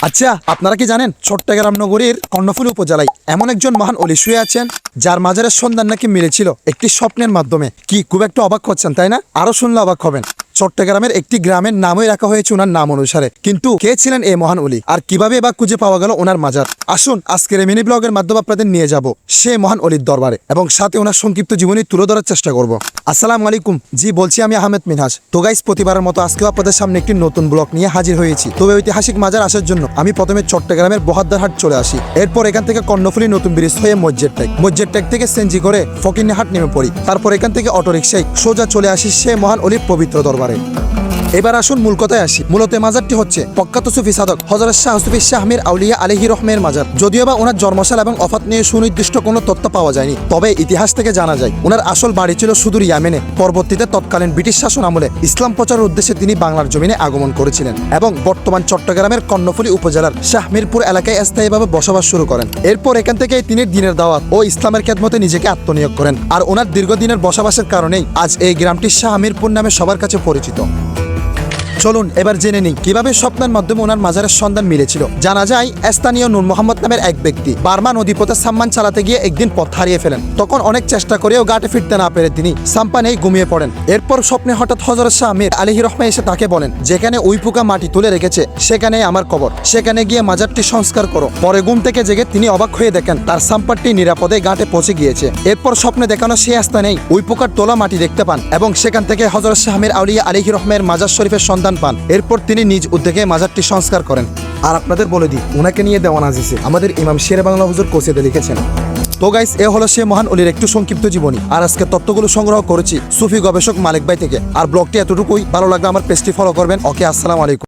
আচ্ছা, আপনারা কি জানেন চট্টগ্রাম নগরীর কর্ণফুলী উপজেলায় এমন একজন মহান অলি শুয়ে আছেন যার মাজারের সন্ধান নাকি মিলেছিল একটি স্বপ্নের মাধ্যমে। কি খুব একটু অবাক হচ্ছেন তাই না? আরো শুনলে অবাক হবেন। চট্টগ্রামের একটি গ্রামের নামই রাখা হয়েছে ওনার নাম অনুসারে। কিন্তু কে ছিলেন এই মহান অলি আর কিভাবে বা খুঁজে পাওয়া গেল ওনার মাজার? আসুন আজকের এই মিনি ব্লগের মাধ্যমে আপনাদের নিয়ে যাব সেই মহান অলির দরবারে এবং সাথে ওনার সংক্ষিপ্ত জীবনী তুলে ধরার চেষ্টা করব। আসসালামু আলাইকুম, জি বলছি আমি আহমেদ মিনহাজ। তো গাইস, প্রতিবারের মতো আজকেও আপনাদের সামনে একটি নতুন ব্লগ নিয়ে হাজির হয়েছি। তবে ঐতিহাসিক মাজার আসার জন্য আমি প্রথমে চট্টগ্রামের বহাদ্দারহাট চলে আসি। এরপর এখান থেকে কর্ণফুলী নতুন ব্রিজ হয়ে মসজিদ ট্যাগ থেকে সেনজি করে ফকিরহাট নেমে পড়ি। তারপর এখান থেকে অটোরিকশায় সোজা চলে আসি সেই মহান অলির পবিত্র দরবারে। এবার আসুন মূল কথায় আসি। মূলত মাজারটি হচ্ছে প্রখ্যাত সুফি সাধক হযরত শাহ সুফি শাহ মীর আউলিয়া আলাইহি রহমের মাজার। যদিও বা ওনার জন্মসাল এবং ওফাত নিয়ে সুনির্দিষ্ট কোনো তথ্য পাওয়া যায়নি, তবে ইতিহাস থেকে জানা যায় ওনার আসল বাড়ি ছিল সুদূর ইয়ামেনে। পরবর্তীতে তৎকালীন ব্রিটিশ শাসন আমলে ইসলাম প্রচারের উদ্দেশ্যে তিনি বাংলার জমিনে আগমন করেছিলেন এবং বর্তমান চট্টগ্রামের কর্ণফুলী উপজেলার শাহমীরপুর এলাকায় স্থায়ীভাবে বসবাস শুরু করেন। এরপর এখান থেকে তিনি দ্বীনের দাওয়াত ও ইসলামের খেদমতে নিজেকে আত্মনিয়োগ করেন। আর ওনার দীর্ঘদিনের বসবাসের কারণেই আজ এই গ্রামটি শাহমীরপুর নামে সবার কাছে পরিচিত। চলুন এবার জেনে নিই কিভাবে স্বপ্নের মাধ্যমে ওনার মাজারের সন্ধান মিলেছিল। জানা যায় স্থানীয় নূর মোহাম্মদ নামের এক ব্যক্তি বার্মা নদীপথে সাম্মান চালাতে গিয়ে একদিন পথ হারিয়ে ফেলেন। তখন অনেক চেষ্টা করেও ঘাটে ফিরতে না পেরে তিনি সাম্পানেই ঘুমিয়ে পড়েন। এরপর স্বপ্নে হঠাৎ হযরত শাহ মীর আলাইহি রহমান এসে তাকে বলেন, যেখানে ওই পোকা মাটি তুলে রেখেছে সেখানেই আমার কবর, সেখানে গিয়ে মাজারটি সংস্কার করো। পরে ঘুম থেকে জেগে তিনি অবাক হয়ে দেখেন তার সাম্পারটি নিরাপদে ঘাটে পৌঁছে গিয়েছে। এরপর স্বপ্নে দেখানো সেই স্থানেই ওই পোকার তোলা মাটি দেখতে পান এবং সেখান থেকে হযরত শাহ মীর আউলিয়া আলাইহি রহমানের মাজার শরীফের সন্ধান পান। এরপর তিনি নিজ উদ্যোগে মাজারটি সংস্কার করেন। আর আপনাদের বলে দিই, ওনাকে নিয়ে দেওয়ান আজিজে আমাদের ইমাম শের বাংলা হুজুর কোসিদে লিখেছেন। তো গাইস, এ হলো সে মহান অলির একটু সংক্ষিপ্ত জীবনী। আর আজকে তথ্যগুলো সংগ্রহ করেছি সুফি গবেষক মালিক ভাই থেকে। আর ব্লগটি এতটুকুই। ভালো লাগলে আমার পেজটি ফলো করবেন। ওকে, আসসালামু আলাইকুম।